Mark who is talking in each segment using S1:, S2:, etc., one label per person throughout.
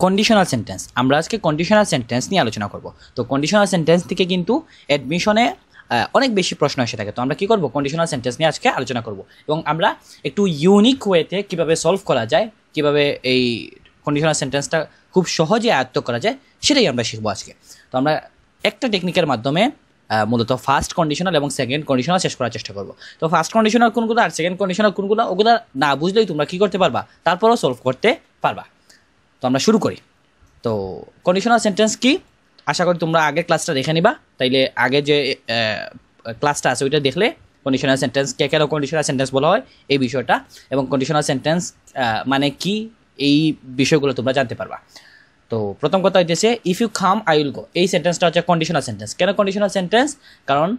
S1: Conditional sentence. আমরা আজকে conditional sentence নিয়ে আলোচনা করব। তো কন্ডিশনাল সেন্টেন্স থেকে কিন্তু অ্যাডমিশনে অনেক বেশি প্রশ্ন এসে থাকে। তো আমরা কী করব, কন্ডিশনাল সেন্টেন্স নিয়ে আজকে আলোচনা করব এবং আমরা একটু ইউনিক ওয়েতে কীভাবে সলভ করা যায়, কীভাবে এই কন্ডিশনাল সেন্টেন্সটা খুব সহজে আয়ত্ত করা যায় সেটাই আমরা শিখবো আজকে। তো আমরা একটা টেকনিকের মাধ্যমে মূলত ফার্স্ট কন্ডিশনাল এবং সেকেন্ড কন্ডিশনাল শেষ করার চেষ্টা করবো। তো ফার্স্ট কন্ডিশনাল কোনগুলো আর সেকেন্ড কন্ডিশনাল কোনগুলো, ওগুলো না বুঝলেই তোমরা কী করতে পারবা, তারপরেও সলভ করতে পারবা। তো আমরা শুরু করি। তো কন্ডিশনাল সেন্টেন্স কি, আশা করি তোমরা আগের ক্লাসটা দেখে নিবা, তাইলে আগে যে ক্লাসটা আছে ওইটা দেখলে কন্ডিশনাল সেন্টেন্স কে কেন কন্ডিশনাল সেন্টেন্স বলা হয় এই বিষয়টা এবং কন্ডিশনাল সেন্টেন্স মানে কি এই বিষয়গুলো তোমরা জানতে পারবা। তো প্রথম কথা হইতেছে if you come I will go. এই সেন্টেন্সটা হচ্ছে কন্ডিশনাল সেন্টেন্স। কেন কন্ডিশনাল সেন্টেন্স? কারণ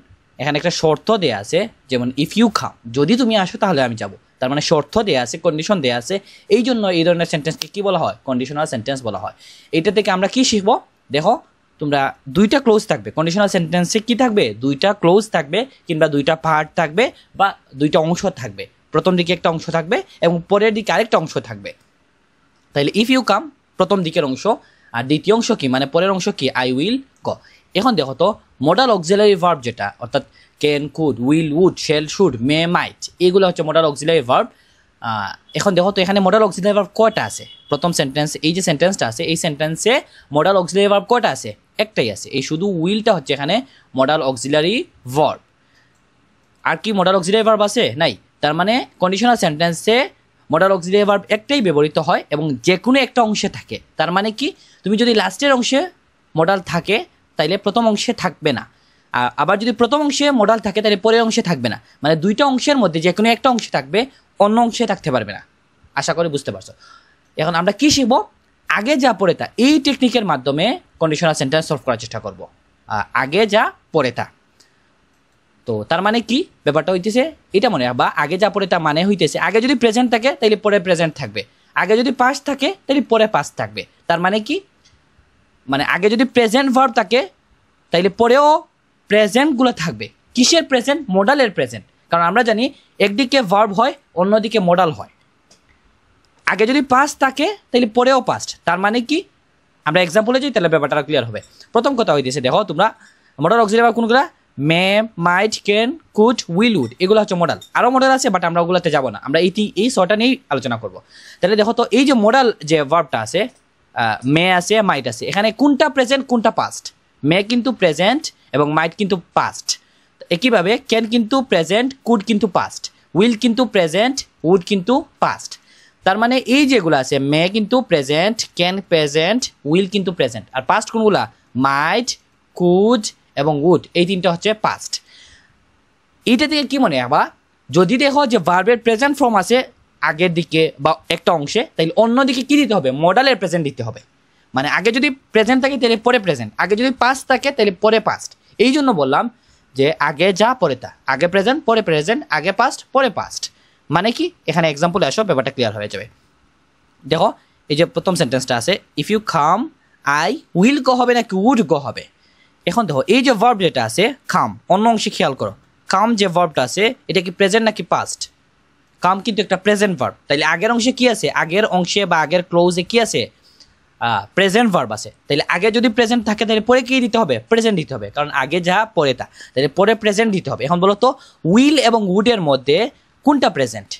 S1: এখানে একটা শর্ত দেয়া আছে, যেমন ইফ ইউ কাম, যদি তুমি আসো তাহলে আমি যাব। তার মানে শর্ত দেয়া আছে, কন্ডিশন দেয়া আছে, এই জন্য এই ধরনের সেন্টেন্সকে কী বলা হয়, কন্ডিশনাল সেন্টেন্স বলা হয়। এইটা থেকে আমরা কি শিখবো, দেখো তোমরা দুইটা ক্লোজ থাকবে কন্ডিশনাল সেন্টেন্সে, কি থাকবে, দুইটা ক্লোজ থাকবে কিংবা দুইটা পার্ট থাকবে বা দুইটা অংশ থাকবে। প্রথম দিকে একটা অংশ থাকবে এবং পরের দিকে আরেকটা অংশ থাকবে। তাইলে ইফ ইউ কাম প্রথম দিকের অংশ, আর দ্বিতীয় অংশ কি, মানে পরের অংশ কি, আই উইল গো। এখন দেখো তো মডাল অক্সিলারি ভার্ব যেটা, অর্থাৎ can, could, will, would, shall, should, may, might, এগুলো হচ্ছে মডাল অক্সিলারি ভার্ব। এখন দেখো তো এখানে মডাল অক্সিলারি ভার্ব কয়টা আছে? প্রথম সেন্টেন্স, এই যে সেন্টেন্সটা আছে এই সেন্টেন্সে মডাল অক্সিলারি ভার্ব কয়টা আছে? একটাই আছে, এই শুধু উইলটা হচ্ছে এখানে মডাল অক্সিলারি ভার্ব। আর কি মডাল অক্সিলারি ভার্ব আছে? নাই। তার মানে কন্ডিশনাল সেন্টেন্সে মডাল অক্সিলারি ভার্ব একটাই ব্যবহৃত হয় এবং যে কোনো একটা অংশে থাকে। তার মানে কি, তুমি যদি লাস্টের অংশে মডাল থাকে তাইলে প্রথম অংশে থাকবে না, আবার যদি প্রথম অংশে মডাল থাকে তাহলে পরের অংশে থাকবে না। মানে দুইটা অংশের মধ্যে যে কোনো একটা অংশে থাকবে, অন্য অংশে থাকতে পারবে না। আশা করি বুঝতে পারছো। এখন আমরা কি শিখবো, আগে যা পরে তা, এই টেকনিকের মাধ্যমে কন্ডিশনাল সেন্টেন্স সলভ করার চেষ্টা করব। আগে যা পরে তা, তো তার মানে কি ব্যাপারটা হইতেছে এটা মনে রাখবা, আগে যা পরে তা মানে হইতেছে আগে যদি প্রেজেন্ট থাকে তাহলে পরে প্রেজেন্ট থাকবে, আগে যদি পাস্ট থাকে তাহলে পরে পাস্ট থাকবে। তার মানে কি, মানে আগে যদি প্রেজেন্ট ভার্ব থাকে তাইলে পরেও প্রেজেন্টগুলো থাকবে। কিসের প্রেজেন্ট? মডালের প্রেজেন্ট। কারণ আমরা জানি একদিকে ভার্ব হয় অন্যদিকে মডাল হয়। আগে যদি পাস্ট থাকে তাহলে পরেও পাস্ট। তার মানে কি, আমরা এক্সাম্পলে যাই তাহলে ব্যাপারটা ক্লিয়ার হবে। প্রথম কথা হইতেছে, দেখো তোমরা মডাল অক্সিলারি ভার্ব কোনগুলা, মে, মাইট, ক্যান, কুড, উইল, উড, এগুলো হচ্ছে মডাল। আরও মডাল আছে বাট আমরা ওগুলোতে যাবো না, আমরা এই ছটা নিয়েই আলোচনা করব। তাহলে দেখো তো এই যে মডাল যে ভার্বটা আছে, মে আছে, মাইট আছে, এখানে কোনটা প্রেজেন্ট কোনটা পাস্ট? মে কিন্তু প্রেজেন্ট এবং মাইট কিন্তু পাস্ট। একইভাবে ক্যান কিন্তু প্রেজেন্ট, কুড কিন্তু পাস্ট, উইল কিন্তু প্রেজেন্ট, উড কিন্তু পাস্ট। তার মানে এই যেগুলো আছে, মে কিন্তু প্রেজেন্ট, ক্যান প্রেজেন্ট, উইল কিন্তু প্রেজেন্ট, আর পাস্ট কোনগুলা, মাইট, কুড এবং উড, এই তিনটা হচ্ছে পাস্ট। এইটা থেকে কি মনে রাখবা, যদি দেখো যে ভার্বের প্রেজেন্ট ফর্ম আছে আগের দিকে বা একটা অংশে, তাহলে অন্যদিকে কি দিতে হবে, মডালের প্রেজেন্ট দিতে হবে। মানে আগে যদি প্রেজেন্ট থাকে তাহলে পরে প্রেজেন্ট, আগে যদি পাস্ট থাকে তাহলে পরে পাস্ট। এই জন্য বললাম যে আগে যা পরে তা, আগে প্রেজেন্ট পরে প্রেজেন্ট, আগে পাস্ট পরে পাস্ট। মানে কি, এখানে এক্সাম্পলে আসো ব্যাপারটা ক্লিয়ার হয়ে যাবে। দেখো এই যে প্রথম সেন্টেন্সটা আছে, if you come I will go হবে নাকি উড গো হবে? এখন দেখো এই যে ভার্ব যেটা আছে কাম, অন্য অংশে খেয়াল করো, কাম যে ভার্বটা আছে এটা কি প্রেজেন্ট নাকি পাস্ট? কাম কিন্তু একটা প্রেজেন্ট ভার্ব, তাইলে আগের অংশে কি আছে, আগের অংশে বা আগের ক্লোজে কি আছে, প্রেজেন্ট ভার্ব আছে। তাহলে আগে যদি প্রেজেন্ট থাকে তাহলে পরে কি দিতে হবে, প্রেজেন্ট দিতে হবে, কারণ আগে যা পরে তা, তাহলে পরে প্রেজেন্ট দিতে হবে। এখন বলো তো উইল এবং উডের মধ্যে কোনটা প্রেজেন্ট?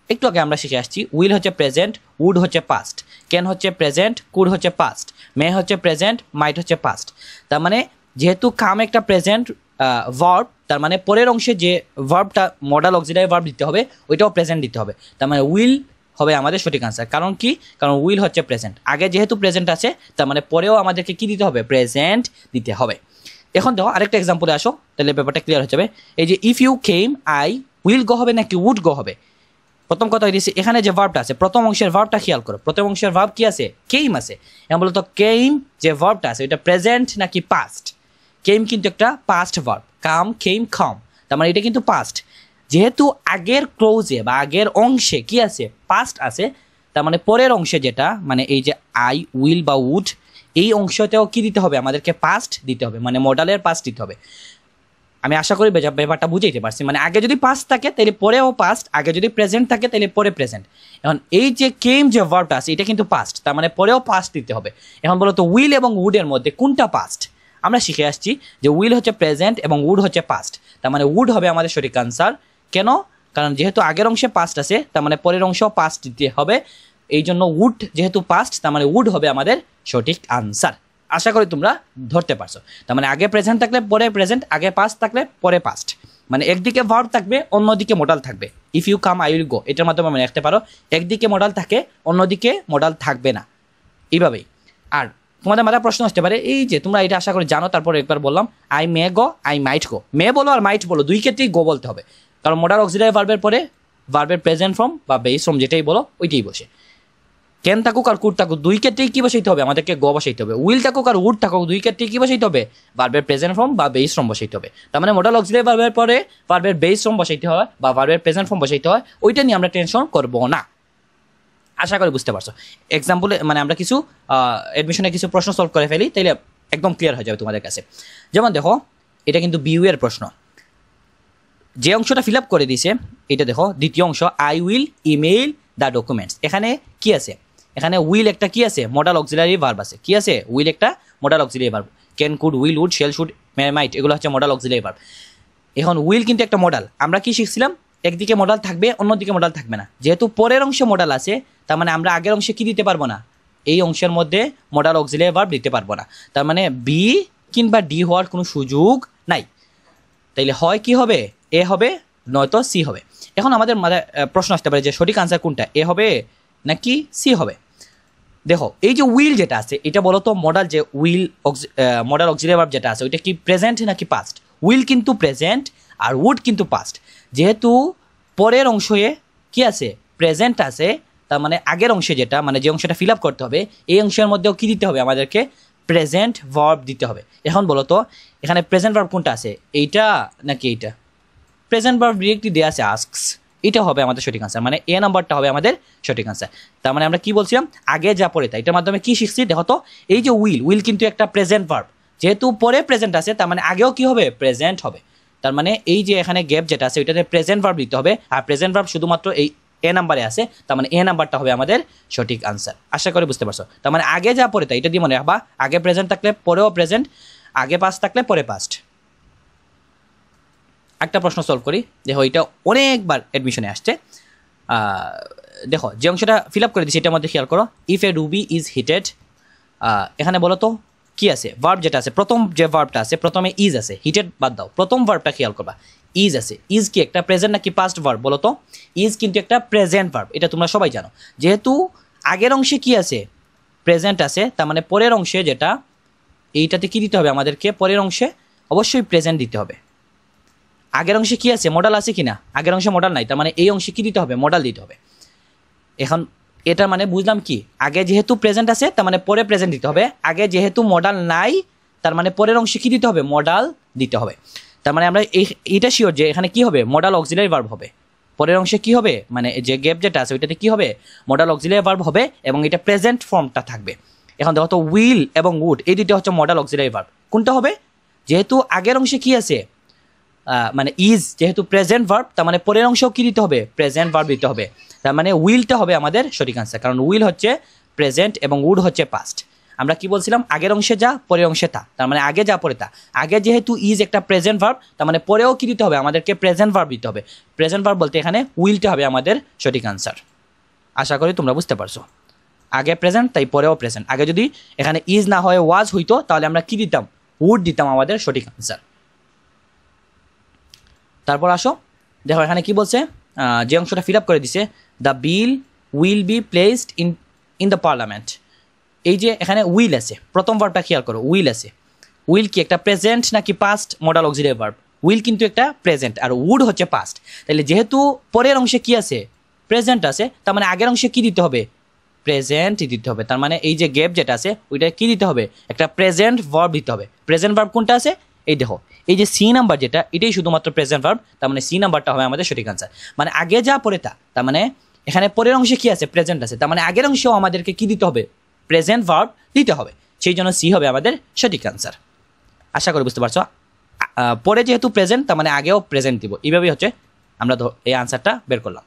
S1: একটু আগে আমরা শিখে আসছি, উইল হচ্ছে প্রেজেন্ট, উড হচ্ছে পাস্ট, ক্যান হচ্ছে প্রেজেন্ট, কুড হচ্ছে পাস্ট, মে হচ্ছে প্রেজেন্ট, মাইট হচ্ছে পাস্ট। তার মানে যেহেতু কাম একটা প্রেজেন্ট ভার্ব, তার মানে পরের অংশে যে ভার্বটা মডাল অক্সিলারি ভার্ব দিতে হবে ওইটাও প্রেজেন্ট দিতে হবে। তার মানে উইল হবে আমাদের সঠিক আনসার। কারণ কি, কারণ উইল হচ্ছে প্রেজেন্ট, আগে যেহেতু প্রেজেন্ট আছে তার মানে পরেও আমাদেরকে কি দিতে হবে, প্রেজেন্ট দিতে হবে। এখন দেখো আরেকটা এক্সাম্পলে আসো, তাহলে ব্যাপারটা ক্লিয়ার হয়ে যাবে। এই যে if you came I will go হবে নাকি উড গো হবে? প্রথম কথা হইতেছে এখানে যে ভার্বটা আছে, প্রথম অংশের ভার্বটা খেয়াল করো, প্রথম অংশের ভার্ব কি আছে, কেইম আছে। এখন বলতো কেইম যে ভার্বটা আছে এটা প্রেজেন্ট নাকি পাস্ট? কেইম কিন্তু একটা পাস্ট ভার্ব, কাম, কেইম, কাম, তার মানে এটা কিন্তু পাস্ট। যেহেতু আগের ক্লোজে বা আগের অংশে কি আছে, পাস্ট আছে, তার মানে পরের অংশে যেটা, মানে এই যে আই উইল বা উড, এই অংশতেও কি দিতে হবে, আমাদেরকে পাস্ট দিতে হবে, মানে মডালের পাস্ট দিতে হবে। আমি আশা করি ব্যাপারটা বুঝাইতে পারছি। মানে আগে যদি পাস্ট থাকে তাহলে পরেও পাস্ট, আগে যদি প্রেজেন্ট থাকে তাহলে পরে প্রেজেন্ট। এখন এই যে কেম যে ভার্বটা আছে এটা কিন্তু পাস্ট, তার মানে পরেও পাস্ট দিতে হবে। এখন বলো তো উইল এবং উডের মধ্যে কোনটা পাস্ট? আমরা শিখে আসছি যে উইল হচ্ছে প্রেজেন্ট এবং উড হচ্ছে পাস্ট, তার মানে উড হবে আমাদের সঠিক আনসার। কেন? কারণ যেহেতু আগের অংশে পাস্ট আছে তার মানে পরের অংশ পাস্ট দিতে হবে, এই জন্য উড যেহেতু পাস্ট তার মানে উড হবে আমাদের সঠিক আনসার। আশা করি তোমরা ধরতে পারছো। তার মানে আগে প্রেজেন্ট থাকলে পরে প্রেজেন্ট, আগে পাস্ট থাকলে পরে পাস্ট, মানে একদিকে ভার্ব থাকবে অন্যদিকে মডাল থাকবে। If you come I will go, এটার মাধ্যমে আমি রাখতে পারো একদিকে মডাল থাকে অন্যদিকে মডাল থাকবে না, এইভাবেই। আর তোমাদের মাথায় প্রশ্ন আসতে পারে, এই যে তোমরা এটা আশা করি জানো, তারপর একবার বললাম I may go, I might গো। মে বলো আর মাইট বলো, দুই ক্ষেত্রেই গো বলতে হবে, কারণ মডাল অক্সিলারি ভার্বের পরে ভার্বের প্রেজেন্ট ফর্ম বা বেস ফর্ম যেটাই বলো ওইটাই বসে। ক্যান থাকুক আর কুড থাকুক দুই ক্ষেত্রেই কি বসাইতে হবে? আমাদেরকে গো বসাইতে হবে। উইল থাকুক আর উড থাকুক দুই ক্ষেত্রেই কি বসাইতে হবে? ভার্বের প্রেজেন্ট ফর্ম বা বেস ফর্ম বসাইতে হবে। তার মানে মডাল অক্সিলারি ভার্বের পরে ভার্বের বেস ফর্ম বসাইতে হয় বা ভার্বের প্রেজেন্ট ফর্ম বসাইতে হয়, ওইটা নিয়ে আমরা টেনশন করব না। আশা করি বুঝতে পারছো। এক্সাম্পলে মানে আমরা কিছু অ্যাডমিশনে কিছু প্রশ্ন সলভ করে ফেলি, তাইলে একদম ক্লিয়ার হয়ে যাবে তোমাদের কাছে। যেমন দেখো, এটা কিন্তু বিইউ এর প্রশ্ন, যে অংশটা ফিল আপ করে দিয়েছে এটা দেখো, দ্বিতীয় অংশ I will email the documents. এখানে কি আছে? এখানে উইল একটা কি আছে? মডাল অক্সিলারি ভার্ব আছে। কি আছে? উইল একটা modal auxiliary verb. Can, could, will, would, shall, should, might এগুলো হচ্ছে মডাল অক্সিলারি ভার্ব। এখন উইল কিন্তু একটা মডাল। আমরা কি শিখছিলাম? একদিকে মডাল থাকবে অন্যদিকে মডাল থাকবে না। যেহেতু পরের অংশে মডাল আছে তার মানে আমরা আগের অংশে কি দিতে পারবো না? এই অংশের মধ্যে মডাল অক্সিলারি ভার্ব দিতে পারবো না। তার মানে বি কিংবা ডি হওয়ার কোনো সুযোগ নাই। তাইলে হয় কি হবে? এ হবে নয়তো সি হবে। এখন আমাদের মাথায় প্রশ্ন আসতে পারে যে সঠিক আনসার কোনটা, এ হবে নাকি সি হবে? দেখো, এই যে উইল যেটা আছে এটা বলো তো মডাল, যে উইল মডাল অক্সিলারি ভার্ব যেটা আছে ওইটা কি প্রেজেন্ট নাকি পাস্ট? উইল কিন্তু প্রেজেন্ট আর উড কিন্তু পাস্ট। যেহেতু পরের অংশে কি আছে? প্রেজেন্ট আছে, তার মানে আগের অংশে যেটা মানে যে অংশটা ফিল আপ করতে হবে এই অংশের মধ্যেও কি দিতে হবে? আমাদেরকে প্রেজেন্ট ভার্ব দিতে হবে। এখন বলো তো এখানে প্রেজেন্ট ভার্ব কোনটা আছে, এইটা নাকি এইটা? প্রেজেন্ট ভার্ব ডিরেক্টলি দেয়া আছে আস্কস, এটা হবে আমাদের সঠিক আনসার, মানে এ নাম্বারটা হবে আমাদের সঠিক আনসার। তার মানে আমরা কি বলছিলাম? আগে যা পরে তা। এটার মাধ্যমে কি শিখছি দেখো তো, এই যে উইল, উইল কিন্তু একটা প্রেজেন্ট ভার্ব, যেহেতু পরে প্রেজেন্ট আছে তার মানে আগেও কি হবে? প্রেজেন্ট হবে। তার মানে এই যে এখানে গ্যাপ যেটা আছে ওইটাতে প্রেজেন্ট ভার্ব দিতে হবে, আর প্রেজেন্ট ভার্ব শুধুমাত্র এই এ নাম্বারে আছে, তার মানে এ নাম্বারটা হবে আমাদের সঠিক আনসার। আশা করি বুঝতে পারছো। তার মানে আগে যা পরে তা, এটা দিয়ে মনে রাখবা, আগে প্রেজেন্ট থাকলে পরেও প্রেজেন্ট, আগে পাস্ট থাকলে পরে পাস্ট। একটা প্রশ্ন সলভ করি, দেখো এটা অনেকবার অ্যাডমিশনে আসছে। দেখো যে অংশটা ফিল আপ করে দিচ্ছি এটার মধ্যে খেয়াল করো, if A Ruby is heated. এখানে বলো তো কি আছে? ভার্ব যেটা আছে, প্রথম যে ভার্বটা আছে প্রথমে ইজ আছে, হিটেড বাদ দাও, প্রথম ভার্বটা খেয়াল করবা, ইজ আছে। ইজ কি একটা প্রেজেন্ট নাকি পাস্ট ভার্ব বলো তো? ইজ কিন্তু একটা প্রেজেন্ট ভার্ব, এটা তোমরা সবাই জানো। যেহেতু আগের অংশে কি আছে? প্রেজেন্ট আছে, তার মানে পরের অংশে যেটা এইটাতে কি দিতে হবে আমাদেরকে? পরের অংশে অবশ্যই প্রেজেন্ট দিতে হবে। আগের অংশে কি আছে? মডাল আছে কিনা? আগের অংশে মডাল নাই, তার মানে এই অংশে কি দিতে হবে? মডাল দিতে হবে। এখন এটা মানে বুঝলাম কি, আগে যেহেতু প্রেজেন্ট আছে তার মানে পরে প্রেজেন্ট দিতে হবে, আগে যেহেতু মডাল নাই তার মানে পরের অংশে কি দিতে হবে? মডাল দিতে হবে। তার মানে আমরা এইটা শিওর যে এখানে কি হবে? মডাল অক্সিলারি ভার্ব হবে। পরের অংশে কি হবে? মানে যে গ্যাপ যেটা আছে ওইটাতে কি হবে? মডাল অক্সিলারি ভার্ব হবে এবং এটা প্রেজেন্ট ফর্মটা থাকবে। এখন দেখো তো উইল এবং উড এই দুইটা হচ্ছে মডাল অক্সিলারি ভার্ব। কোনটা হবে? যেহেতু আগের অংশে কি আছে? মানে ইজ যেহেতু প্রেজেন্ট ভার্ব, তার মানে পরের অংশেও কি দিতে হবে? প্রেজেন্ট ভার্ব দিতে হবে। তার মানে উইলটা হবে আমাদের সঠিক আনসার, কারণ উইল হচ্ছে প্রেজেন্ট এবং উড হচ্ছে পাস্ট। আমরা কি বলছিলাম? আগের অংশে যা পরের অংশে তা, তার মানে আগে যা পরে তা। আগে যেহেতু ইজ একটা প্রেজেন্ট ভার্ব তার মানে পরেও কি দিতে হবে? আমাদেরকে প্রেজেন্ট ভার্ব দিতে হবে। প্রেজেন্ট ভার্ব বলতে এখানে উইলটা হবে আমাদের সঠিক আনসার। আশা করি তোমরা বুঝতে পারছো। আগে প্রেজেন্ট তাই পরেও প্রেজেন্ট। আগে যদি এখানে ইজ না হয় ওয়াজ হইতো তাহলে আমরা কি দিতাম? উড দিতাম আমাদের সঠিক আনসার। তারপর আসো, দেখো এখানে কি বলছে, যে অংশটা ফিল আপ করে দিছে, the bill will be placed in the parliament. এই যে এখানে উইল আছে, প্রথম ভার্বটা খেয়াল করো, উইল আছে। উইল কি একটা প্রেজেন্ট নাকি past modal auxiliary verb? Will কিন্তু একটা প্রেজেন্ট আর উড হচ্ছে পাস্ট। তাহলে যেহেতু পরের অংশে কি আছে? প্রেজেন্ট আছে, তার মানে আগের অংশে কি দিতে হবে? প্রেজেন্ট দিতে হবে। তার মানে এই যে গ্যাপ যেটা আছে ওইটা কি দিতে হবে? একটা প্রেজেন্ট ভার্ব দিতে হবে। প্রেজেন্ট ভার্ব কোনটা আছে? এই দেখো, এই যে সি নাম্বার যেটা, এটাই শুধুমাত্র প্রেজেন্ট ভার্ব, তার মানে সি নাম্বারটা হবে আমাদের সঠিক আনসার। মানে আগে যা পরে তা, তার মানে এখানে পরের অংশে কি আছে? প্রেজেন্ট আছে, তার মানে আগের অংশেও আমাদেরকে কি দিতে হবে? প্রেজেন্ট ভার্ব দিতে হবে। সেই জন্য সি হবে আমাদের সঠিক আনসার। আশা করি বুঝতে পারছো। পরে যেহেতু প্রেজেন্ট তার মানে আগেও প্রেজেন্ট দিব, এইভাবেই হচ্ছে আমরা এই আনসারটা বের করলাম।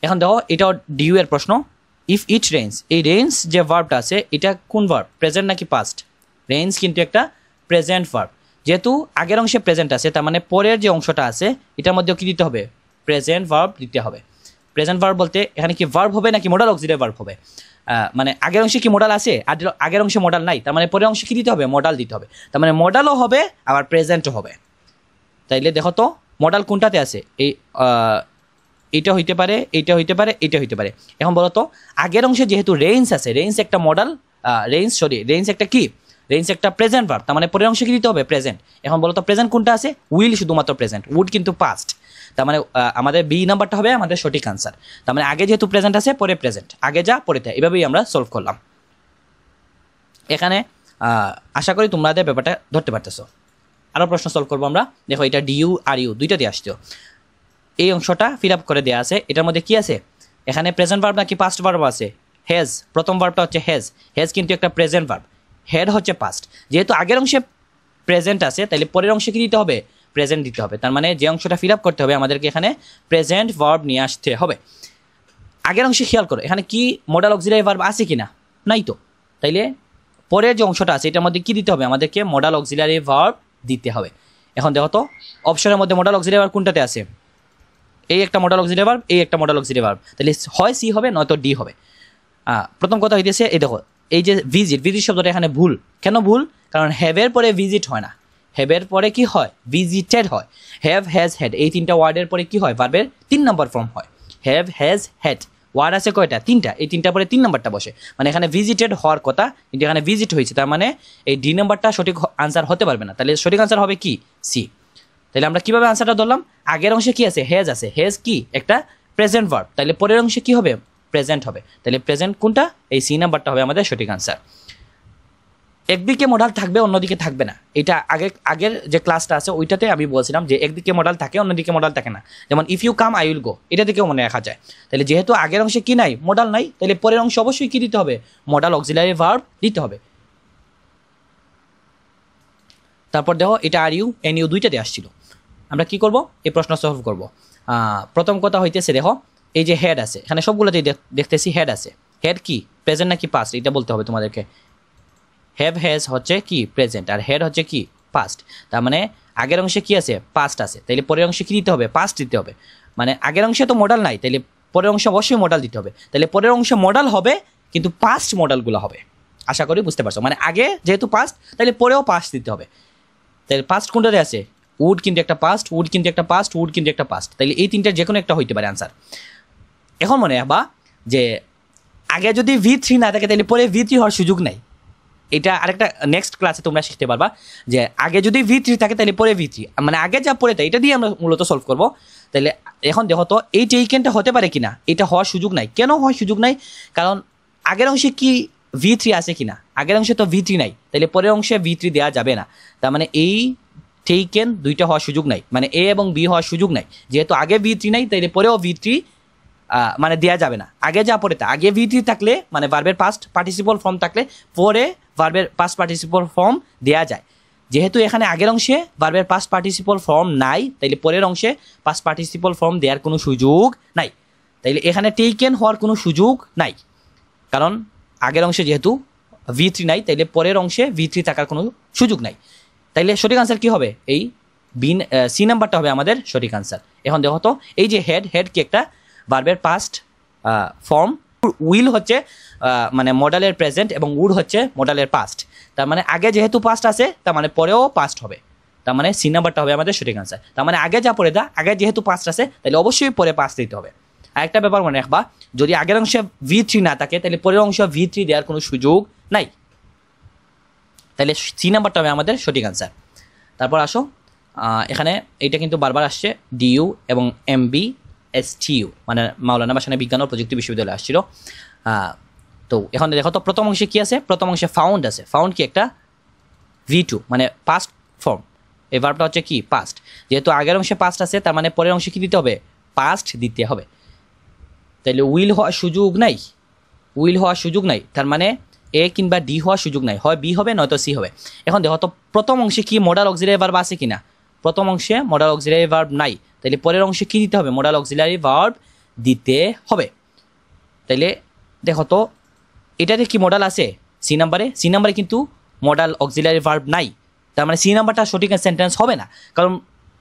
S1: এখন দেখো এটাও ডিইউ এর প্রশ্ন, ইফ ইট রেইনস, এই রেইনস যে ভার্বটা আছে এটা কোন ভার্ব, প্রেজেন্ট নাকি পাস্ট? রেইনস কিন্তু একটা প্রেজেন্ট ভার্ব, যেহেতু আগের অংশে প্রেজেন্ট আছে তার মানে পরের যে অংশটা আছে এটার মধ্যেও কি দিতে হবে, প্রেজেন্ট ভার্ব দিতে হবে। প্রেজেন্ট ভার্ব বলতে এখানে কি ভার্ব হবে নাকি মোডাল অক্সিলারি ভার্ব হবে? মানে আগের অংশে কি মোডাল আছে, আগের অংশে মোডাল নাই, তার মানে পরের অংশে কি দিতে হবে, মোডাল দিতে হবে। তার মানে মোডালও হবে আবার প্রেজেন্টও হবে। তাইলে দেখো তো মোডাল কোনটাতে আছে, এইটা হইতে পারে, এইটা হইতে পারে, এইটা হইতে পারে। এখন বলো তো আগের অংশে যেহেতু রেইনস আছে, রেইনস একটা মডাল, রেইনস একটা কি, রেইনস একটা প্রেজেন্ট ভার্ব, তার মানে পরের অংশে কি দিতে হবে, প্রেজেন্ট। এখন বলো তো প্রেজেন্ট কোনটা আছে, উইল শুধুমাত্র প্রেজেন্ট, উড কিন্তু পাস্ট। তার মানে আমাদের বি নাম্বারটা হবে আমাদের সঠিক আনসার। তার মানে আগে যেহেতু প্রেজেন্ট আছে পরে প্রেজেন্ট, আগে যা পরে তাই, এভাবেই আমরা সলভ করলাম। এখানে আশা করি তোমাদের ব্যাপারটা ধরতে পারতেছো। আরও প্রশ্ন সলভ করবো আমরা। দেখো এটা ডিইউ আর ইউ দুইটা দিয়ে আসছো, এই অংশটা ফিল আপ করে দেওয়া আছে। এটার মধ্যে কি আছে, এখানে প্রেজেন্ট ভার্ব নাকি পাস্ট ভার্ব আছে, হ্যাজ। প্রথম ভার্বটা হচ্ছে হ্যাজ, হ্যাজ কিন্তু একটা প্রেজেন্ট ভার্ব, হেড হচ্ছে পাস্ট। যেহেতু আগের অংশে প্রেজেন্ট আছে তাহলে পরের অংশে কি দিতে হবে, প্রেজেন্ট দিতে হবে। তার মানে যে অংশটা ফিল আপ করতে হবে আমাদেরকে এখানে প্রেজেন্ট ভার্ব নিয়ে আসতে হবে। আগের অংশে খেয়াল করো এখানে কি মোডাল অক্সিলারি ভার্ব আছে কি না, নাই তো। তাইলে পরের যে অংশটা আছে এটার মধ্যে কি দিতে হবে, আমাদেরকে মোডাল অক্সিলারি ভার্ব দিতে হবে। এখন দেখো তো অপশনের মধ্যে মোডাল অক্সিলারি ভার্ব কোনটাতে আছে, এই একটা মোডাল অক্সিলারি ভার্ব, এই একটা মোডাল অক্সিলারি ভার্ব, তাহলে হয় সি হবে নয়তো ডি হবে। প্রথম কথা হইতেছে এই দেখো এই যে ভিজিট, ভিজিট শব্দটা এখানে ভুল। কেন ভুল, কারণ হ্যাভের পরে ভিজিট হয় না, হ্যাভের পরে কি হয়, ভিজিটেড হয়। হ্যাভ, হ্যাজ, হ্যাড এই তিনটা ওয়ার্ডের পরে কি হয়, ভার্বের 3 নম্বর ফর্ম হয়। হ্যাভ, হ্যাজ, হ্যাড ওয়ার্ড আছে কয়টা, 3টা, এই 3টার পরে 3 নম্বরটা বসে। মানে এখানে ভিজিটেড হওয়ার কথা কিন্তু এখানে ভিজিট হয়েছে, তার মানে এই ডি নাম্বারটা সঠিক আনসার হতে পারবে না। তাহলে সঠিক আনসার হবে কি, সি। তাহলে আমরা কিভাবে আনসারটা ধরলাম, আগের অংশে কি আছে, হেজ আছে, হেজ কি একটা প্রেজেন্ট ভার্ব, তাহলে পরের অংশে কি হবে, প্রেজেন্ট হবে। তাহলে প্রেজেন্ট কোনটা, এই সি নাম্বারটা হবে আমাদের সঠিক আনসার। একদিকে মডাল থাকবে অন্যদিকে থাকবে না, এটা আগের যে ক্লাসটা আছে ওইটাতে আমি বলছিলাম যে একদিকে মডাল থাকে অন্যদিকে মডাল থাকে না। যেমন if you come I will go, এটা থেকেও মনে রাখা যায়। তাহলে যেহেতু আগের অংশে কি নাই, মডাল নাই, তাহলে পরের অংশে অবশ্যই কি দিতে হবে, মডাল অক্সিলারি ভার্ব দিতে হবে। তারপর দেখো এটা আর ইউ এন ইউ দুইটাতে আসছিল। আমরা কি করব, এই প্রশ্ন সলভ করব। প্রথম কথা হইতেছে দেখো এই যে হেড আছে, এখানে সবগুলোতেই দেখতেছি হেড আছে। হেড কি প্রেজেন্ট নাকি পাস্ট, এটা বলতে হবে তোমাদেরকে। হ্যাভ, হ্যাজ হচ্ছে কি প্রেজেন্ট, আর হেড হচ্ছে কি পাস্ট। তার মানে আগের অংশে কি আছে, পাস্ট আছে, তাইলে পরের অংশে কি দিতে হবে, পাস্ট দিতে হবে। মানে আগের অংশে তো মডাল নাই, তাইলে পরের অংশে অবশ্যই মডাল দিতে হবে। তাহলে পরের অংশে মডাল হবে কিন্তু পাস্ট মডালগুলো হবে। আশা করি বুঝতে পারছো, মানে আগে যেহেতু পাস্ট তাহলে পরেও পাস্ট দিতে হবে। তাহলে পাস্ট কোনটাতে আছে, উড কিন্তু একটা পাস্ট, উড কিন্তু একটা পাস্ট, উড কিন্তু একটা পাস্ট, তাহলে এই তিনটার যে কোনো একটা হইতে পারে আনসার। এখন মনে রাখবা যে আগে যদি V3 না থাকে তাহলে পরে V3 হওয়ার সুযোগ নাই। এটা আরেকটা নেক্সট ক্লাসে তোমরা শিখতে পারবা যে আগে যদি V3 থাকে তাহলে পরে V3, মানে আগে যা পরে তাই এটা দিয়ে আমরা মূলত সলভ করবো। তাহলে এখন দেখো তো এই টেকেনটা হতে পারে কিনা, এটা হওয়ার সুযোগ নাই। কেন হওয়ার সুযোগ নাই, কারণ আগের অংশে কি V3 আছে কিনা, আগের অংশে তো V3 নাই, তাহলে পরের অংশে V3 দেওয়া যাবে না। তার মানে এই টেকেন দুইটা হওয়ার সুযোগ নাই, মানে এ এবং বি হওয়ার সুযোগ নাই। যেহেতু আগে V3 নাই তাইলে পরেও V3 মানে দেওয়া যাবে না। আগে যা পরে তা, আগে V3 থাকলে মানে ভার্বের পাস্ট পার্টিসিপল ফর্ম থাকলে পরে ভার্বের পাস্ট পার্টিসিপল ফর্ম দেওয়া যায়। যেহেতু এখানে আগের অংশে ভার্বের পাস্ট পার্টিসিপল ফর্ম নাই, তাইলে পরের অংশে পাস্ট পার্টিসিপল ফর্ম দেওয়ার কোনো সুযোগ নাই। তাইলে এখানে টেকেন হওয়ার কোনো সুযোগ নাই, কারণ আগের অংশে যেহেতু V3 নাই তাইলে পরের অংশে V3 থাকার কোনো সুযোগ নাই। তাইলে সঠিক আনসার কি হবে, এই সি নাম্বারটা হবে আমাদের সঠিক আনসার। এখন দেখো তো এই যে হেড, হেড কি একটা ভার্বের পাস্ট ফর্ম, উইল হচ্ছে মানে মডালের প্রেজেন্ট এবং উড হচ্ছে মডালের পাস্ট। তার মানে আগে যেহেতু পাস্ট আছে তার মানে পরেও পাস্ট হবে, তার মানে সি নাম্বারটা হবে আমাদের সঠিক আনসার। তার মানে আগে যা পড়ে দা, আগে যেহেতু পাস্ট আছে তাহলে অবশ্যই পরে পাস্ট দিতে হবে। আরেকটা ব্যাপার মনে রাখবা, যদি আগের অংশে V3 না থাকে তাহলে পরের অংশে V3 দেওয়ার কোনো সুযোগ নাই। তাহলে সি নাম্বারটা হবে আমাদের সঠিক আনসার। তারপর আসো এখানে এটা কিন্তু বারবার আসছে ডিইউ এবং MBSTU মানে মাওলানা ভাসানী বিজ্ঞান ও প্রযুক্তি বিশ্ববিদ্যালয় আসছিল। তো এখন দেখো তো প্রথম অংশে কি আছে, প্রথম অংশে ফাউন্ড আছে। ফাউন্ড কি একটা V2 মানে পাস্ট ফর্ম, এই ভার্বটা হচ্ছে কি পাস্ট। যেহেতু আগের অংশে পাস্ট আছে তার মানে পরের অংশে কি দিতে হবে, পাস্ট দিতে হবে। তাইলে উইল হওয়ার সুযোগ নাই, উইল হওয়ার সুযোগ নাই, তার মানে এ কিংবা ডি হওয়ার সুযোগ নাই, হয় বি হবে নয়তো সি হবে। এখন দেখো তো প্রথম অংশে কি মডাল অক্সিলারি ভার্ব আছে কিনা, প্রথম অংশে মডাল অক্সিলারি ভার্ব নাই, তাহলে পরের অংশে কি দিতে হবে? মডাল অক্সিলারি ভার্ব দিতে হবে। তাইলে দেখো তো এটাতে কি মডাল আছে? সি নাম্বারে কিন্তু মডাল অক্সিলারি ভার্ব নাই, তার মানে সি নাম্বারটা সঠিক সেন্টেন্স হবে না, কারণ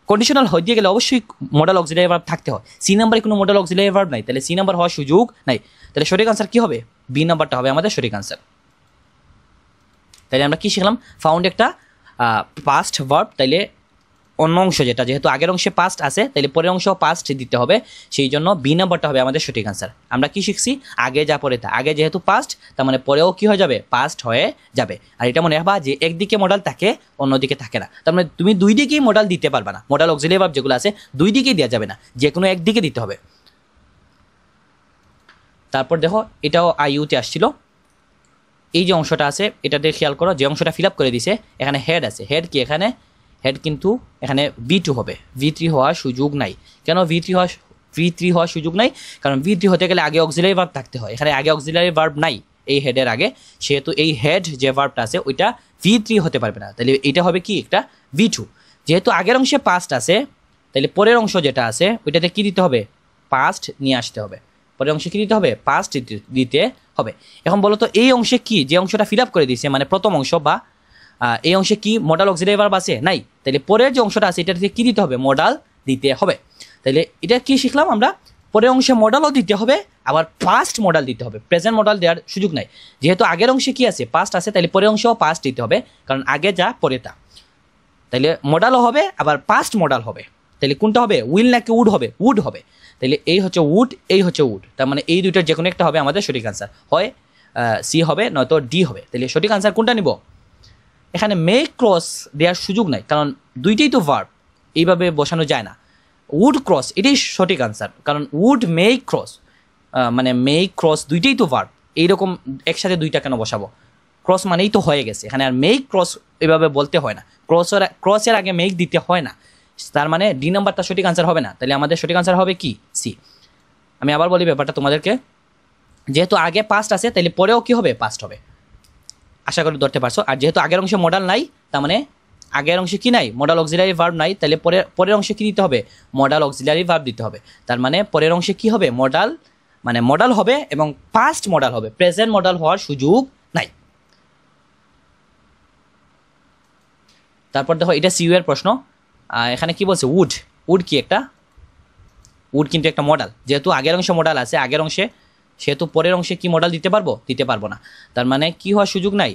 S1: কন্ডিশনাল হয়ে গেলে অবশ্যই মডাল অক্সিলারি ভার্ব থাকতে হয়। সি নাম্বারে কোনো মডাল অক্সিলারি ভার্ব নাই, তাহলে সি নাম্বার হওয়ার সুযোগ নাই। তাহলে সঠিক আনসার কি হবে? বি নাম্বারটা হবে আমাদের সঠিক আনসার। তাইলে আমরা কি শিখলাম? ফাউন্ড একটা পাস্ট ভার্ব, তাইলে অন্য অংশ যেটা, যেহেতু আগের অংশে পাস্ট আছে তাইলে পরের অংশ পাস্ট দিতে হবে, সেই জন্য বি নাম্বারটা হবে আমাদের সঠিক আনসার। আমরা কি শিখছি? আগে যা পরে তা, আগে যেহেতু পাস্ট তার মানে পরেও কি হয়ে যাবে? পাস্ট হয়ে যাবে। আর এটা মনে রাখবা যে একদিকে মডাল থাকে অন্যদিকে থাকে না, তার মানে তুমি দুই দিকেই মডাল দিতে পারবে না। মডাল অক্সিলারি ভার্ব যেগুলো আছে দুই দিকেই দেওয়া যাবে না, যে কোনো একদিকে দিতে হবে। তারপর দেখো এটাও আইইউতে আসছিল, এই যে অংশটা আছে এটাতে খেয়াল করো, যে অংশটা ফিল আপ করে দিছে এখানে হেড আছে। হেড কি? এখানে হেড কিন্তু এখানে V2 হবে, V3 হওয়ার সুযোগ নাই। কেন V3 হওয়ার সুযোগ নাই? কারণ V3 হতে গেলে আগে অক্সিলারি ভার্ব থাকতে হয়, এখানে আগে অক্সিলারি ভার্ব নাই এই হেডের আগে, সেহেতু এই হেড যে ভার্বটা আছে ওইটা V3 হতে পারবে না, তাহলে এটা হবে কি? একটা V2। যেহেতু আগের অংশে পাস্ট আছে তাহলে পরের অংশ যেটা আছে ওইটাতে কি দিতে হবে? পাস্ট নিয়ে আসতে হবে। পরের অংশে কি দিতে হবে? পাস্ট দিতে হবে। এখন বলো তো এই অংশে কি, যে অংশটা ফিল আপ করে দিয়েছে মানে প্রথম অংশ বা এই অংশে কি মডাল অক্সিলারি ভার্ব আছে? নাই। তাহলে পরের যে অংশটা আছে এটাতে কি দিতে হবে? মডাল দিতে হবে। তাহলে এটা কি শিখলাম আমরা? পরের অংশে মডালও দিতে হবে, আবার পাস্ট মডাল দিতে হবে, প্রেজেন্ট মডাল দেওয়ার সুযোগ নাই। যেহেতু আগের অংশে কি আছে? পাস্ট আছে, তাহলে পরের অংশেও পাস্ট দিতে হবে, কারণ আগে যা পরে তা। তাহলে মডালও হবে আবার পাস্ট মডাল হবে। তাহলে কোনটা হবে? উইল নাকি উড হবে? উড হবে। তাহলে এই হচ্ছে উড, এই হচ্ছে উড, তার মানে এই দুইটার যে কোনো একটা হবে আমাদের সঠিক আনসার। হয় সি হবে নয়তো ডি হবে। তাহলে সঠিক আনসার কোনটা নিব? এখানে মেক ক্রস দেওয়ার সুযোগ নাই, কারণ দুইটাই তো ভার্ব, এইভাবে বসানো যায় না। উড ক্রস এটাই সঠিক আনসার, কারণ উড মেক ক্রস মানে মেক ক্রস দুইটাই তো ভার্ব, এইরকম একসাথে দুইটা কেন বসাবো? ক্রস মানেই তো হয়ে গেছে, এখানে আর মেক ক্রস এভাবে বলতে হয় না, ক্রসের আগে মেক দিতে হয় না, তার মানে ডি নাম্বারটা সঠিক আনসার হবে না। তাহলে আমাদের সঠিক আনসার হবে কি? সি। আমি আবার বলি ব্যাপারটা তোমাদেরকে, যেহেতু আগে পাস্ট আছে তাহলে পরেও কি হবে? পাস্ট হবে। আশা করি ধরতে পারছো। আর যেহেতু আগের অংশে মডাল নাই, তার মানে আগের অংশে কি নাই? মডাল অক্সিলারি ভার্ব নাই, তাহলে পরের অংশে কি দিতে হবে? মডাল অক্সিলারি ভার্ব দিতে হবে। তার মানে পরের অংশে কি হবে? মডাল, মানে মডাল হবে এবং পাস্ট মডাল হবে, প্রেজেন্ট মডাল হওয়ার সুযোগ নাই। তারপর দেখো এটা সিইউ এর প্রশ্ন, এখানে কি বলছে? উড। উড কি? একটা উড কিন্তু একটা মডাল, যেহেতু আগের অংশে মডাল আছে আগের অংশে, সেহেতু পরের অংশে কি মডাল দিতে পারবো? দিতে পারবো না, তার মানে কি হওয়ার সুযোগ নাই?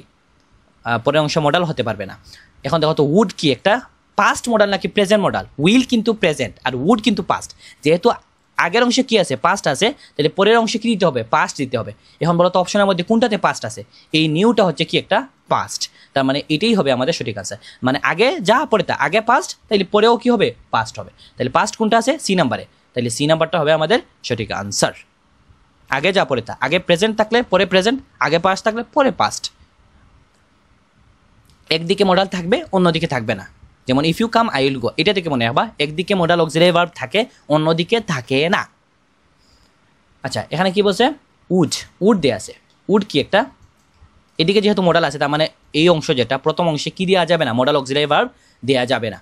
S1: পরের অংশ মডাল হতে পারবে না। এখন দেখো তো উড কি? একটা পাস্ট মডাল নাকি প্রেজেন্ট মডাল? উইল কিন্তু প্রেজেন্ট আর উড কিন্তু পাস্ট। যেহেতু আগের অংশে কি আছে? পাস্ট আছে, তাহলে পরের অংশে কি দিতে হবে? পাস্ট দিতে হবে। এখন বলো তো অপশনের মধ্যে কোনটাতে পাস্ট আছে? এই নিউটা হচ্ছে কি? একটা পাস্ট, তার মানে এটাই হবে আমাদের সঠিক আনসার। মানে আগে যা পরে তা, আগে পাস্ট তাহলে পরেও কি হবে? পাস্ট হবে। তাহলে পাস্ট কোনটা আছে? সি নাম্বারে, তাহলে সি নাম্বারটা হবে আমাদের সঠিক আনসার। আগে যা পরে তা, আগে প্রেজেন্ট থাকলে পরে প্রেজেন্ট, আগে পাস্ট থাকলে পরে পাস্ট। একদিকে মডাল থাকবে অন্যদিকে থাকবে না, যেমন if you come I will go, এটা থেকে মনে রাখবা একদিকে মডাল অক্সিলারি ভার্ব থাকে অন্যদিকে থাকে না। আচ্ছা এখানে কি বলছে? উড। উড দেয়া আছে। উড কি? একটা এদিকে যেহেতু মডাল আছে তার মানে এই অংশ যেটা প্রথম অংশে কি দেওয়া যাবে না? মডাল অক্সিলারি ভার্ব দেওয়া যাবে না।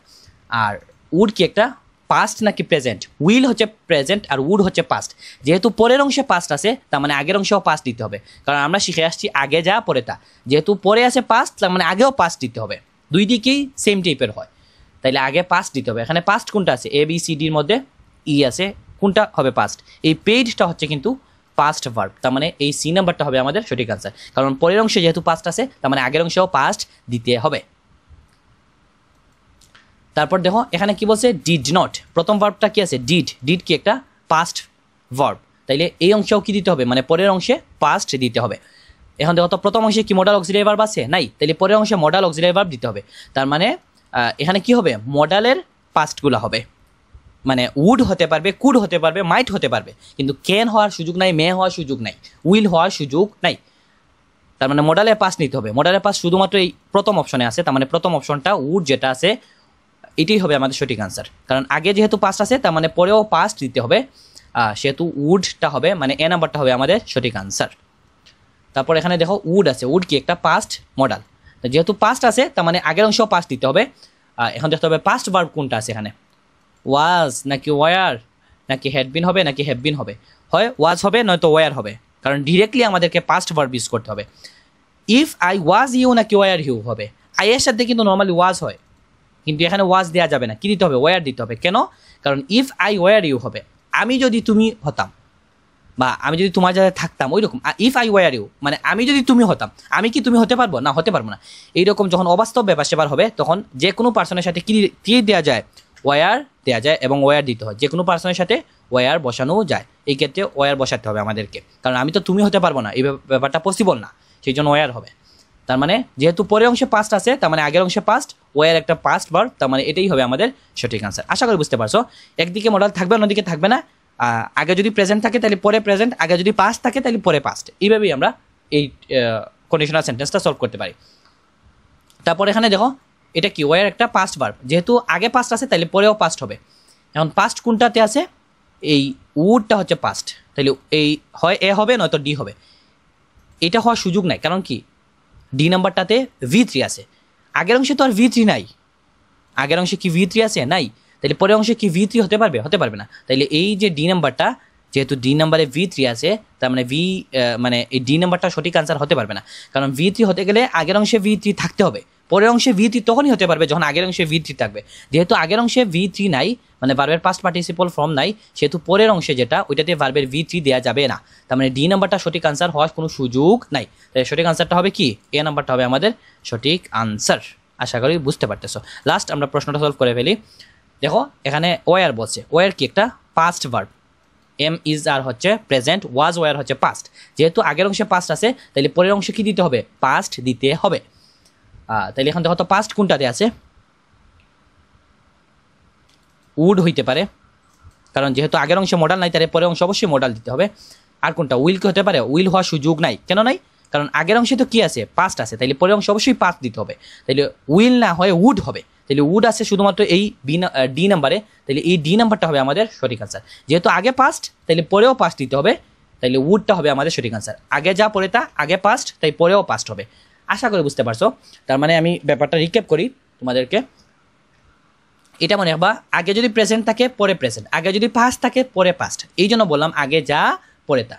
S1: আর উড কি? একটা পাস্ট নাকি প্রেজেন্ট? উইল হচ্ছে প্রেজেন্ট আর উড হচ্ছে পাস্ট। যেহেতু পরের অংশে পাস্ট আছে তার মানে আগের অংশেও পাস্ট দিতে হবে, কারণ আমরা শিখে আসছি আগে যা পরে তা। যেহেতু পরে আছে পাস্ট তার মানে আগেও পাস্ট দিতে হবে, দুই দিকেই সেম টাইপের হয়, তাইলে আগে পাস্ট দিতে হবে। এখানে পাস্ট কোনটা আছে? এ বি সি ডির মধ্যে ই আছে, কোনটা হবে পাস্ট? এই পেইডটা হচ্ছে কিন্তু পাস্ট ভার্ব, তার মানে এই সি নাম্বারটা হবে আমাদের সঠিক আনসার, কারণ পরের অংশে যেহেতু পাস্ট আছে তার মানে আগের অংশেও পাস্ট দিতে হবে। তারপর দেখো এখানে কি বলছে? Did not. প্রথম ভার্বটা কি আছে? ডিড। ডিড কি? একটা পাস্ট ভার্ব, তাইলে এই অংশেও কি দিতে হবে? মানে পরের অংশে পাস্ট দিতে হবে। এখন দেখো তো প্রথম অংশে কি মডাল অক্সিলারি ভার্ব আছে? নাই, তাহলে পরের অংশে মডাল অক্সিলারি ভার্ব দিতে হবে। তার মানে এখানে কি হবে? মডালের পাস্টগুলো হবে, মানে উড হতে পারবে, কুড হতে পারবে, মাইট হতে পারবে, কিন্তু ক্যান হওয়ার সুযোগ নাই, মে হওয়ার সুযোগ নাই, উইল হওয়ার সুযোগ নাই। তার মানে মডালের পাস্ট নিতে হবে। মডালের পাস্ট শুধুমাত্র এই প্রথম অপশনে আছে, তার মানে প্রথম অপশনটা উড যেটা আছে এটাই হবে আমাদের সঠিক আনসার, কারণ আগে যেহেতু পাস্ট আছে তার মানে পরেও পাস্ট দিতে হবে, সেহেতু উডটা হবে, মানে এ নাম্বারটা হবে আমাদের সঠিক আনসার। তারপর এখানে দেখো উড আছে। উড কি? একটা পাস্ট মডাল, যেহেতু পাস্ট আছে তার মানে আগের অংশেও পাস্ট দিতে হবে, এখন দেখতে হবে পাস্ট ভার্ব কোনটা আছে এখানে, ওয়াজ নাকি ওয়ার নাকি হ্যাড বিন হবে নাকি হ্যাভ বিন হবে। হয় ওয়াজ হবে নয়তো ওয়ার হবে, কারণ ডিরেক্টলি আমাদেরকে পাস্ট ভার্ব ইউজ করতে হবে। ইফ আই ওয়াজ ইউ নাকি ওয়ার ইউ হবে। আই এর সাথে কিন্তু নর্মালি ওয়াজ হয়, কিন্তু এখানে ওয়াজ দেওয়া যাবে না, কি দিতে হবে, ওয়ার দিতে হবে। কেন? কারণ ইফ আই ওয়ার ইউ হবে আমি যদি তুমি হতাম, বা আমি যদি তোমার জায়গায় থাকতাম, ওই রকম। ইফ আই ওয়ার ইউ মানে আমি যদি তুমি হতাম, আমি কি তুমি হতে পারবো না, হতে পারবো না। এইরকম যখন অবাস্তব ব্যাপার সেবার হবে তখন যে কোনো পার্সনের সাথে কি দেওয়া যায়, ওয়ার দেওয়া যায় এবং ওয়ার দিতে হয়। যে কোনো পার্সনের সাথে ওয়ার বসানো যায়, এই ক্ষেত্রে ওয়ার বসাতে হবে আমাদেরকে, কারণ আমি তো তুমি হতে পারবো না, এই ব্যাপারটা পসিবল না, সেই জন্য ওয়ার হবে। তার মানে যেহেতু পরের অংশে পাস্ট আছে, তার মানে আগের অংশে পাস্ট, ওয়ার একটা পাস্ট ভার্ব, তার মানে এটাই হবে আমাদের সঠিক আনসার। আশা করি বুঝতে পারছো। একদিকে মডাল থাকবে অন্যদিকে থাকবে না। আগে যদি প্রেজেন্ট থাকে তাহলে পরে প্রেজেন্ট, আগে যদি পাস্ট থাকে তাহলে পরে পাস্ট, এইভাবেই আমরা এই কন্ডিশনাল সেন্টেন্সটা সলভ করতে পারি। তারপর এখানে দেখো এটা কি, ওয়ার একটা পাস্ট ভার্ব, যেহেতু আগে পাস্ট আছে তাহলে পরেও পাস্ট হবে। এখন পাস্ট কোনটাতে আছে, এই উডটা হচ্ছে পাস্ট, তাহলে এই হয় এ হবে নয়তো ডি হবে। এটা হওয়ার সুযোগ নাই, কারণ কি ডি নাম্বারটাতে V3 আছে, আগের অংশে তো আর V3 নাই। আগের অংশে কি V3 আছে? নাই। তাহলে পরের অংশে কি V3 হতে পারবে? হতে পারবে না। তাইলে এই যে ডি নাম্বারটা, যেহেতু ডি নাম্বারে V3 আছে, তার মানে মানে এই ডি নাম্বারটা সঠিক আনসার হতে পারবে না, কারণ V3 হতে গেলে আগের অংশে V3 থাকতে হবে, পরের অংশে V3 তখনই হতে পারবে যখন আগের অংশে V3 থাকবে। যেহেতু আগের অংশে V3 নাই, মানে ভার্বের পাস্ট পার্টিসিপল ফর্ম নাই, সেহেতু পরের অংশে যেটা ওইটাতে ভার্বের V3 দেওয়া যাবে না। তার মানে ডি নাম্বারটা সঠিক আনসার হওয়ার কোনো সুযোগ নাই। তাই সঠিক আনসারটা হবে কি, এ নাম্বারটা হবে আমাদের সঠিক আনসার। আশা করি বুঝতে পারতেছো। লাস্ট আমরা প্রশ্নটা সলভ করে ফেলি। দেখো এখানে ওয়ার বলছে, ওয়ার কি একটা পাস্ট ভার্ব, এম ইজ আর হচ্ছে প্রেজেন্ট, ওয়াজ ওয়ার হচ্ছে পাস্ট। যেহেতু আগের অংশে পাস্ট আছে তাহলে পরের অংশে কি দিতে হবে, পাস্ট দিতে হবে। তাহলে এখন দেখো তো পাস্ট কোনটাতে আছে, উড হইতে পারে, কারণ যেহেতু আগের অংশে মডাল নাই তাহলে পরের অংশে অবশ্যই মডাল দিতে হবে। আর কোনটা, উইল কি হতে পারে, উইল হওয়ার সুযোগ নাই। কেন নাই? কারণ আগের অংশে তো কি আছে, পাস্ট আছে, তাহলে পরের অংশে অবশ্যই পাস্ট দিতে হবে। তাহলে উইল না হয়ে উড হবে, তাহলে উড আছে শুধুমাত্র এই ডি নাম্বারে, তাহলে এই ডি নাম্বারটা হবে আমাদের সঠিক আনসার। যেহেতু আগে পাস্ট তাহলে পরেও পাস্ট দিতে হবে, তাহলে উডটা হবে আমাদের সঠিক আনসার। আগে যা পরে তা আগে পাস্ট, তাই পরেও পাস্ট হবে। আশা করি বুঝতে পারছো। তার মানে আমি ব্যাপারটা রিক্যাপ করি তোমাদেরকে। এটা মনে রাখবা, আগে যদি প্রেজেন্ট থাকে পরে প্রেজেন্ট, আগে যদি পাস্ট থাকে পরে পাস্ট, এই জন্য বললাম আগে যা পরে তা।